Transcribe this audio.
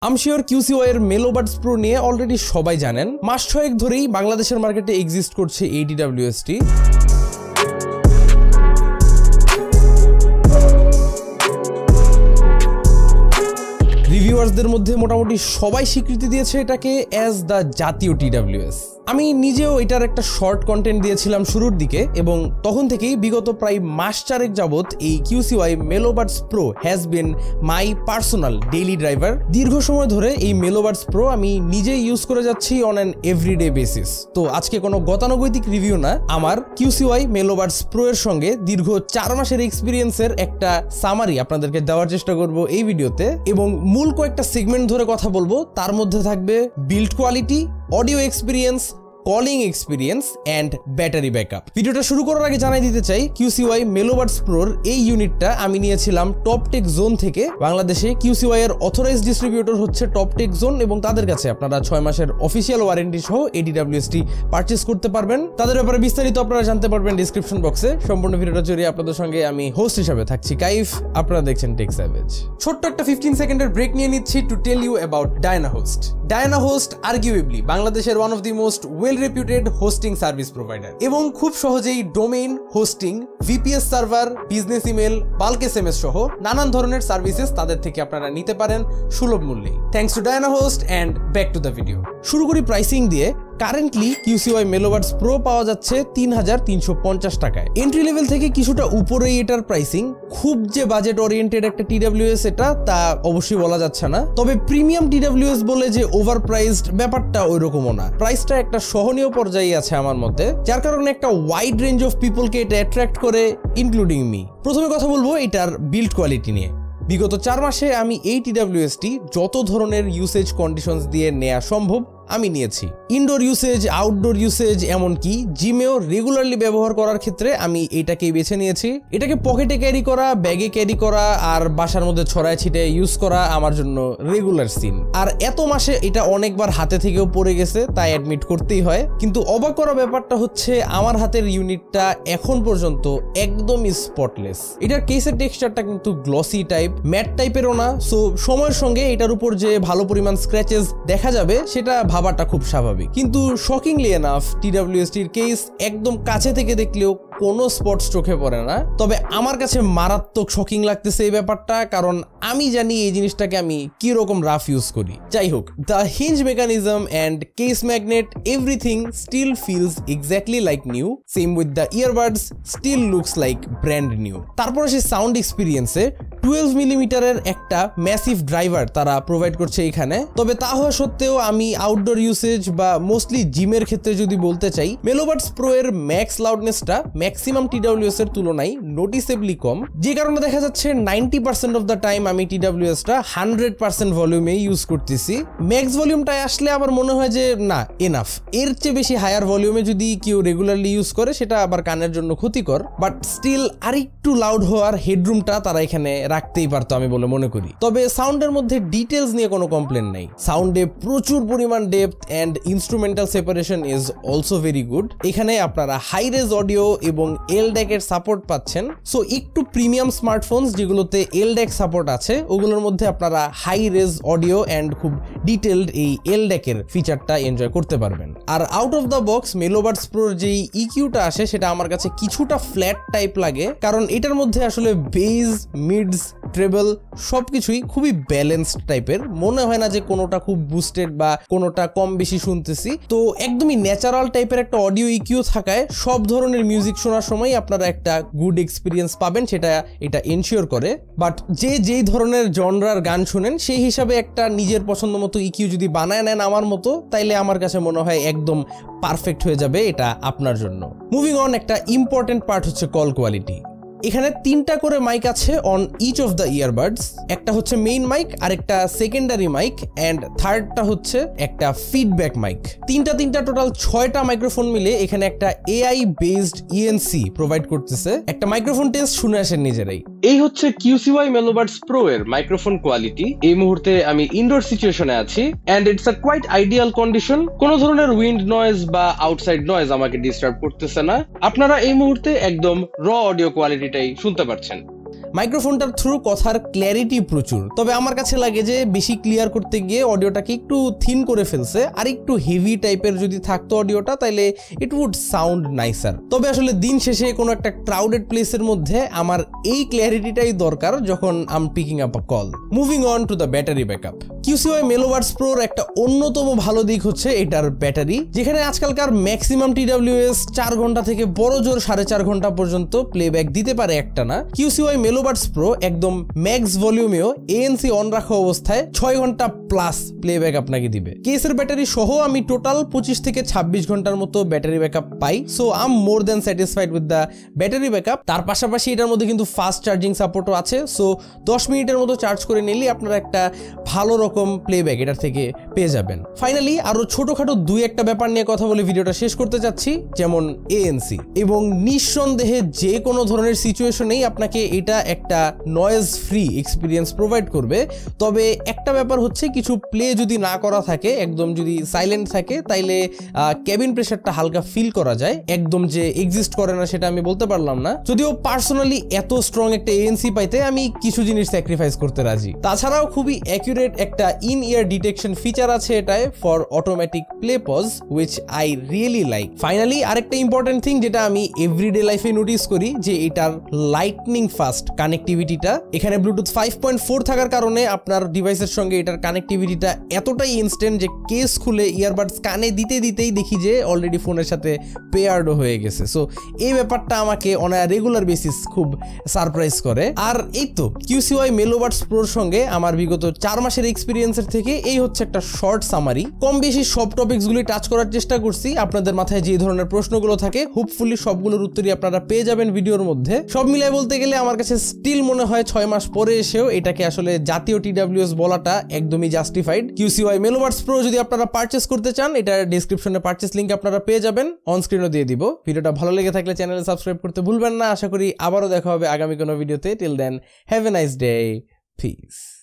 I'm sure QCY এর Melobuds Pro নিয়ে already সবাই জানেন। মাস 6 ধরেই বাংলাদেশের মার্কেটে এক্সিস্ট করছে এই TWS-টি। রিভিউয়ারদের মধ্যে মোটামুটি সবাই স্বীকৃতি দিয়েছে এটাকে অ্যাজ দ্য জাতীয় TWS। আমি নিজেও এটার একটা শর্ট কন্টেন্ট দিয়েছিলাম শুরুর দিকে এবং তখন থেকেই বিগত প্রায় মাস 4 যাবত এই QCY Melobuds Pro has been my personal daily driver. দীর্ঘ সময় ধরে এই Melobuds Pro আমি নিজেই ইউজ করে যাচ্ছি অন অ্যান এভরিডে বেসিস। তো আজকে কোনো গতানুগতিক রিভিউ না, আমার QCY Melobuds Pro এর সঙ্গে দীর্ঘ 4 মাসের এক্সপিরিয়েন্সের একটা সামারি আপনাদেরকে দেওয়ার চেষ্টা করব এই ভিডিওতে এবং মূল কয়েকটা সেগমেন্ট ধরে কথা বলবো। তার মধ্যে থাকবে build quality, audio experience, calling experience and battery backup. ভিডিওটা শুরু করার আগে জানাই দিতে চাই QCY Melobuds Pro এই ইউনিটটা আমি নিয়েছিলাম টপটেক জোন থেকে। বাংলাদেশে QCY এর অথরাইজড ডিস্ট্রিবিউটর হচ্ছে টপটেক জোন এবং তাদের কাছে আপনারা 6 মাসের অফিসিয়াল ওয়ারেন্টি সহ এই TWS-টি পারচেজ করতে পারবেন। তাদের ব্যাপারে বিস্তারিত আপনারা জানতে পারবেন ডিসক্রিপশন বক্সে। সম্পূর্ণ ভিডিওটা জুড়ে আপনাদের সঙ্গে আমি হোস্ট হিসেবে থাকছি কাইফ, আপনারা দেখছেন টেক স্যাভেজ। ছোট্ট একটা 15 সেকেন্ডের ব্রেক নিয়ে নিচ্ছি to tell you about DynaHost। DynaHost arguably বাংলাদেশের one of the most reputed hosting service provider এবং খুব সহজেই domain hosting, VPS server, business email, bulk SMS সহ নানান ধরনের সার্ভিসেস তাদের থেকে আপনারা নিতে পারেন সুলভ মূল্যে। Thanks to DynaHost and back to the video. শুরু করি প্রাইসিং দিয়ে। কারেন্টলি QCY Melobuds Pro পাওয়া যাচ্ছে 3350 টাকায়। এন্ট্রি লেভেল থেকে কিছুটা উপরেই এটার প্রাইসিং। খুব যে বাজেট ওরিয়েন্টেড একটা TWS এটা তা অবশ্যই বলা যাচ্ছে না, তবে প্রিমিয়াম TWS বলে যে ওভার প্রাইসড ব্যাপারটা ওইরকমও না। প্রাইসটা একটা সহনীয় পর্যায়ে আছে আমার মতে, যার কারণে একটা ওয়াইড রেঞ্জ অফ পিপলকে এটা অ্যাট্রাক্ট করে, ইনক্লুডিং মি। প্রথমে কথা বলবো এটার বিল্ড কোয়ালিটি নিয়ে। বিগত 4 মাসে আমি এই TWS-টি যত ধরনের ইউসেজ কন্ডিশনস দিয়ে নেওয়া সম্ভব আমি নিয়েছি। ইনডোর ইউসেজ, আউটডোর ইউসেজ, এমনকি জিমেও রেগুলারলি ব্যবহার করার ক্ষেত্রে আমি এটাকেই বেছে নিয়েছি। এটাকে পকেটে ক্যারি করা, ব্যাগে ক্যারি করা আর বাসার মধ্যে ছড়ায় ছিটায় ইউজ করা আমার জন্য রেগুলার সিন। আর এত মাসে এটা অনেকবার হাতে থেকেও পড়ে গেছে, তাই অ্যাডমিট করতেই হয়। কিন্তু অবাক করা ব্যাপারটা হচ্ছে আমার হাতের ইউনিটটা এখন পর্যন্ত একদমই স্পটলেস। এটার কেসের টেক্সচারটা কিন্তু গ্লসি টাইপ, ম্যাট টাইপেরও না। সো সময়ের সঙ্গে এটার উপর যে ভালো পরিমাণ স্ক্র্যাচেস দেখা যাবে সেটা ভাবাটা খুব স্বাভাবিক। কিন্তু শকিংলি এনাফ TWS-টির কেস একদম কাছে থেকে দেখলেও কোনো স্পটস চোখে পড়ে না। তবে আমার কাছে মারাত্মক শকিং লাগতেছে এই ব্যাপারটা, কারণ আমি জানি এই জিনিসটাকে আমি কি রকম রাফ ইউজ করি। যাই হোক, the hinge mechanism and case magnet, everything still feels exactly like new. Same with the earbuds, still looks like brand new. তারপরে সেই সাউন্ড এক্সপিরিয়েন্সে 12 মিলিমিটারের একটা ম্যাসিভ ড্রাইভার তারা প্রোভাইড করছে এখানে। তবে তা হওয়া সত্ত্বেও আমি আউটডোর ইউসেজ বা মোস্টলি জিমের ক্ষেত্রে যদি বলতে চাই, Melobuds Pro এর ম্যাক্স লাউডনেসটা ম্যাক্সিমাম TWS এর তুলনায় নোটিসেবলি কম, যে কারণে দেখা যাচ্ছে 90% অফ দ্য টাইম আমি TWS-টা 100% ভলিউমে ইউজ করতেছি। ম্যাক্স ভলিউমটায় আসলে আবার মনে হয় যে না, এনাফ। এর চেয়ে বেশি হায়ার ভলিউমে যদি কেউ রেগুলারলি ইউজ করে সেটা আবার কানের জন্য ক্ষতিকর, বাট স্টিল আরেকটু লাউড হওয়ার হেডরুমটা তারা এখানে রাখতেই পারতো আমি বলে মনে করি। তবে সাউন্ডের মধ্যে ডিটেলস নিয়ে কোনো কমপ্লেন নাই। সাউন্ডে প্রচুর পরিমাণ depth and instrumental separation is also very good. এখানে আপনারা হাই রেজ অডিও এবং LDAC এর সাপোর্ট পাচ্ছেন। সো একটু প্রিমিয়াম স্মার্টফোনস যেগুলোতে LDAC সাপোর্ট আছে ওগুলোর মধ্যে আপনারা হাই রেজ অডিও অ্যান্ড খুব ডিটেলড এই LDAC এর ফিচারটা এনজয় করতে পারবেন। আর out of the box Melobuds Pro যেই EQ-টা আসে সেটা আমার কাছে কিছুটা ফ্ল্যাট টাইপ লাগে, কারণ এটার মধ্যে আসলে বেজ, মিডস, ট্রেবল সবকিছুই খুবই ব্যালেন্সড টাইপের। মনে হয় না যে কোনোটা খুব বুস্টেড বা কোনোটা কম বেশি শুনতেছি। তো একদমই ন্যাচারাল টাইপের একটা অডিও EQ থাকায় সব ধরনের মিউজিক শোনার সময় আপনারা একটা গুড এক্সপিরিয়েন্স পাবেন, সেটা এটা এনশিওর করে। বাট যেই ধরনের জনরার গান শুনেন সেই হিসাবে একটা নিজের পছন্দ মতো EQ যদি বানায় নেন আমার মতো, তাইলে আমার কাছে মনে হয় একদম পারফেক্ট হয়ে যাবে এটা আপনার জন্য। মুভিং অন, একটা ইম্পর্টেন্ট পার্ট হচ্ছে কল কোয়ালিটি। এখানে 3টা করে মাইক আছে on each of the earbuds. একটা হচ্ছে মেইন মাইক, আর একটা সেকেন্ডারি মাইক, অ্যান্ড থার্ডটা হচ্ছে একটা ফিডব্যাক মাইক। তিনটা টোটাল 6টা মাইক্রোফোন মিলে এখানে একটা AI বেসড ENC প্রোভাইড করতেছে। একটা মাইক্রোফোন টেস্ট শুনে আসেন নিজেরাই। এই হচ্ছে QCY Melobuds Pro এর মাইক্রোফোন কোয়ালিটি। এই মুহূর্তে আমি ইনডোর সিচুয়েশনে আছি and it's a quite ideal condition. কোনো ধরনের উইন্ড নয়েজ বা আউটসাইড নয়েজ আমাকে ডিস্টার্ব করতেছে না। আপনারা এই মুহূর্তে একদম র অডিও কোয়ালিটিটাই শুনতে পাচ্ছেন। মাইক্রোফোনটার থ্রু কথার ক্ল্যারিটি প্রচুর, তবে আমার কাছে লাগে যে বেশি ক্লিয়ার করতে গিয়ে অডিওটাকে একটু থিন করে ফেলছে, আর একটু হেভি টাইপের যদি থাকতো অডিওটা তাহলে ইট উড সাউন্ড নাইসার। তবে আসলে দিন শেষে কোনো একটা ক্রাউডেড প্লেসের মধ্যে আমার এই ক্ল্যারিটিটাই দরকার যখন I am picking up a call. Moving on to the battery backup. QCY মেলোবাডস প্রোর একটা অন্যতম ভালো দিক হচ্ছে এটার ব্যাটারি, যেখানে আজকালকার ম্যাক্সিমাম TWS 4 ঘন্টা থেকে বড় জোর 4.5 ঘন্টা পর্যন্ত প্লেব্যাক দিতে পারে একটানা। QCY মেলোবাডস প্রো একদম ম্যাক্স ভলিউমেও ANC অন রাখা অবস্থায় 6 ঘন্টা প্লাস প্লেব্যাক আপনাকে দিবে। কেসের ব্যাটারি সহ আমি টোটাল 25 থেকে 26 ঘন্টার মতো battery backup pi, so I am more than satisfied with the battery backup. তার পাশাপাশি এটার মধ্যে কিন্তু ফাস্ট চার্জিং সাপোর্টও আছে, সো 10 মিনিটের মতো চার্জ করে নিলে আপনারা একটা ভালো রকম প্লেব্যাক এটার থেকে পেয়ে যাবেন। ফাইনালি আরো ছোটখাটো দুই একটা ব্যাপার নিয়ে কথা বলে ভিডিওটা শেষ করতে চাচ্ছি, যেমন ANC, এবং নিঃসন্দেহে যে কোনো ধরনের সিচুয়েশনেই আপনাকে এটা একটা নয়েজ ফ্রি এক্সপিরিয়েন্স প্রোভাইড করবে। তবে একটা ব্যাপার হচ্ছে, কিছু প্লে যদি না করা থাকে, একদম যদি সাইলেন্ট থাকে, তাইলে ক্যাবিন প্রেসারটা হালকা ফিল করা যায়। একদম যে এক্সিস্ট করে না সেটা আমি বলতে পারলাম না, যদিও পার্সোনালি এত স্ট্রং একটা ANC পাইতে আমি কিছু জিনিস স্যাক্রিফাইস করতে রাজি। তাছাড়াও খুবই অ্যাকুরেট একটা ইন ইয়ার ডিটেকশন ফিচার আছে এটায় for automatic play pause, which I really like. Finally আরেকটা ইম্পর্টেন্ট থিং যেটা আমি এভরিডে লাইফে নোটিস করি, যে এটার লাইটনিং ফাস্ট কানেক্টিভিটিটা। এখানে ব্লুটুথ 5.4 থাকার কারণে আপনার ডিভাইসের সঙ্গে এটার কানেক্টিভিটিটা এতটাই ইনস্ট্যান্ট যে কেস খুলে ইয়ারবাডস কানে দিতেই দেখি যে অলরেডি ফোনের সাথে পেয়ার্ডও হয়ে গেছে। সো এই ব্যাপারটা আমাকে অন আ রেগুলার বেসিস খুব সারপ্রাইজ করে। আর এই তো QCY মেলোবাডস প্রোর সঙ্গে আমার বিগত 4 মাসের এক্সপিরিয়েন্সের থেকে এই হচ্ছে একটা শর্ট সামারি। কম বেশি সব টপিকসগুলি টাচ করার চেষ্টা করছি। আপনাদের মাথায় যে ধরনের প্রশ্নগুলো থাকে হোপফুলি সবগুলোর উত্তরই আপনারা পেয়ে যাবেন ভিডিওর মধ্যে। সব মিলাই বলতে গেলে আমার কাছে স্টিল মনে হয় 6 মাস পরে এসেও এটাকে আসলে জাতীয় TWS বলাটা একদমই জাস্টিফাইড। QCY মেলোবাডস প্রো যদি আপনারা পারচেস করতে চান, এটার ডেসক্রিপশনে পারচেস লিংক আপনারা পেয়ে যাবেন, অন স্ক্রিনও দিয়ে দিব। ভিডিওটা ভালো লেগে থাকলে চ্যানেলে সাবস্ক্রাইব করতে ভুলবেন না। আশা করি আবারও দেখা হবে আগামী কোনো ভিডিওতে। Till then have a nice day, piece.